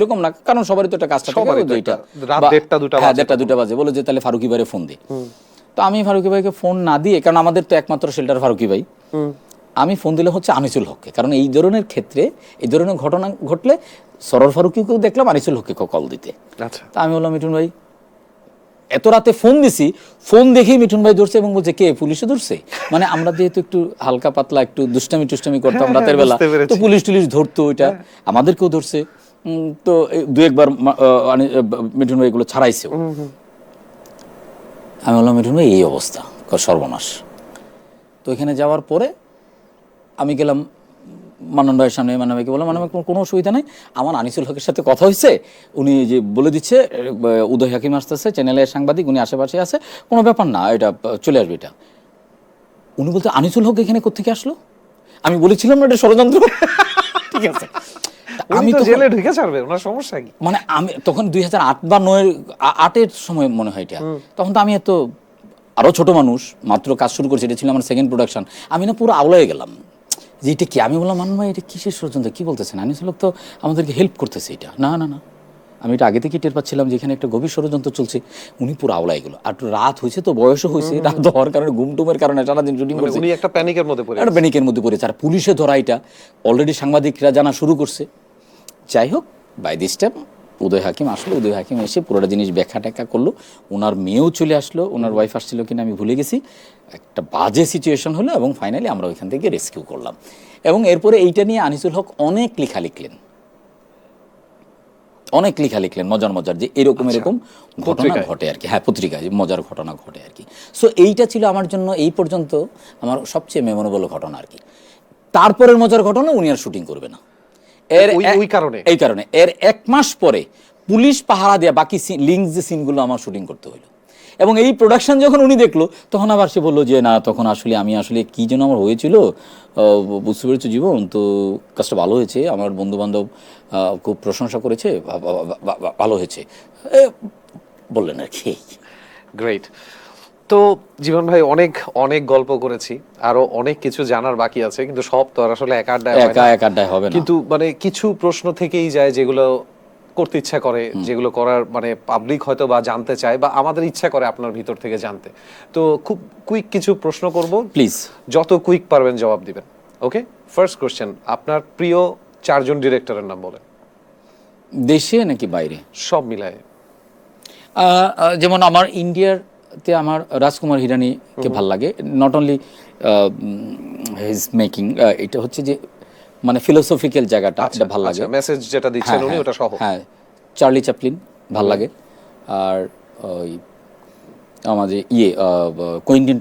এরকম না, কারণ সবারই তো একটা কাজটা থাকে, সবারই তো দুইটা রাত 1:30-2টা হ্যাঁ বাজে 1:30-2টা বাজে, বলে যে তাহলে ফারুকি ভাইয়ের ফোন দে। তো আমি ফারুকি ভাইকে ফোন না দিয়ে, কারণ আমাদের তো একমাত্র শেল্টার ফারুকি ভাই, আমি ফোন দিলে হচ্ছে আনিসুল হককে, কারণ এই ধরনের ক্ষেত্রে এই ধরনের ঘটনা ঘটলে সরোর ফারুকিকেও দেখলাম, আনিসুল হককে কল দিতে। আচ্ছা, তা আমি বললাম মিঠুন ভাই এত রাতে ফোন দিছি, ফোন দেখেই মিঠুন ভাই ধরছে এবং বলছে কে পুলিশে ধরছে, মানে আমরা যেহেতু একটু হালকা পাতলা একটু দুষ্টামি টুষ্টামি করতাম রাতের বেলা, বুঝতে পেরেছি। তো পুলিশ টুলিশ ধরতো, ওইটা আমাদেরকেও ধরছে। তো দু একবার মিঠুন ভাই এগুলো ছাড়াইছেও। আমি বললাম মিঠুন ভাই এই অবস্থা, সর্বনাশ। তো এখানে যাওয়ার পরে আমি গেলাম মান্নান ভাইয়ের সামনে, মান্নান ভাইকে বললাম, মান্নান ভাই কোনো অসুবিধা নেই, আমার আনিসুল হকের সাথে কথা হয়েছে, উনি যে বলে দিচ্ছে উদয় হাকিম আসতেছে, চ্যানেলের সাংবাদিক, উনি আশেপাশে আছে, কোনো ব্যাপার না, এটা চলে আসবে। এটা উনি বলতে আনিসুল হক এখানে কোত্থেকে আসলো? আমি বলেছিলাম না এটা ষড়যন্ত্র। ঠিক আছে, আমি তো জেলে ঢুকে ছাড়বে, ওনার সমস্যা কি? মানে আমি তখন 2008 বা 2008-এর সময় মনে হয় এটা, তখন তো আমি এত আরো ছোট মানুষ, মাত্র কাজ শুরু করছি, এটা ছিল আমার সেকেন্ড প্রোডাকশন, আমি না পুরো আওলায় গেলাম যে এটা কি। আমি বললাম মান্নান ভাই এটা কিসের ষড়যন্ত্র, কি বলতেছেন? আনিসুল হক তো আমাদেরকে হেল্প করতেছে। এটা না না না, আমি এটা আগে থেকে টের পাচ্ছিলাম যে এখানে একটা গভীর ষড়যন্ত্র চলছে। উনি পুরো আওলায় গেলো, আর রাত হয়েছে তো, বয়সও হয়েছে, রাত হওয়ার কারণে ঘুমটুমের কারণে সারাদিন শুটিং করছে, উনি একটা প্যানিকের মধ্যে পড়ে একটা প্যানিকের মধ্যে পড়েছে, আর পুলিশে ধরা এটা অলরেডি সাংবাদিকরা জানা শুরু করছে। যাই হোক, বাই দিস টাইম উদয় হাকিম আসলো, উদয় হাকিম এসে পুরোটা জিনিস ব্যাখ্যা ট্যাখ্যা করলো, ওনার মেয়েও চলে আসলো, ওনার ওয়াইফ আসছিল কিনা আমি ভুলে গেছি, একটা বাজে সিচুয়েশন হলো এবং ফাইনালি আমরা ওইখান থেকে রেস্কিউ করলাম। এবং এরপরে এইটা নিয়ে আনিসুল হক অনেক লেখা লিখলেন, অনেক লেখা লিখলেন মজার মজার, যে এরকম এরকম ঘটনা ঘটে আর কি, হ্যাঁ পত্রিকায় মজার ঘটনা ঘটে আর কি। সো এইটা ছিল আমার জন্য এই পর্যন্ত আমার সবচেয়ে মেমোরেবল ঘটনা আর কি। তারপরের মজার ঘটনা উনি আর শুটিং করবে না, এই কারণে এর 1 মাস পরে পুলিশ পাহারা দেয়া বাকি লিঙ্কস যে সিনগুলো আমার শুটিং করতে হলো। এবং এই প্রোডাকশন যখন উনি দেখলো, তখন আবার সে বললো যে না, তখন আসলে আমি আসলে কি যেন আমার হয়েছিল, বুঝতে পেরেছো জীবন, তো কাজটা ভালো হয়েছে, আমার বন্ধু বান্ধব খুব প্রশংসা করেছে, ভালো হয়েছে বললেন আর কি। গ্রেট। তো জীবন ভাই অনেক অনেক গল্প করেছি, আরো অনেক কিছু জানার বাকি আছে, কিন্তু সব তো আর আসলে একা আড্ডায় হবে না। কিন্তু মানে কিছু প্রশ্ন থেকেই যায় যেগুলো করতে ইচ্ছা করে, যেগুলো করার মানে পাবলিক হয়তো বা জানতে চায়, বা আমাদের ইচ্ছা করে আপনার ভিতর থেকে জানতে। তো খুব কুইক কিছু প্রশ্ন করব, প্লিজ যত কুইক পারবেন জবাব দিবেন। ওকে, ফার্স্ট কোশ্চেন, আপনার প্রিয় 4 জন ডিরেক্টরের নাম বলেন। দেশে নাকি বাইরে? সব মিলায়। যেমন আমার ইন্ডিয়াতে আমার রাজকুমার হিরানিকে ভাল লাগে, নট অনলি হিজ মেকিং, এটা হচ্ছে যে মানে ফিলোসফিক্যাল জায়গাটা এটা ভাল লাগে, মেসেজ যেটা দিচ্ছেন উনি ওটা সহ। হ্যাঁ, চার্লি চ্যাপলিন ভাল লাগে, আর ওই আমাদের কোয়েন্টিন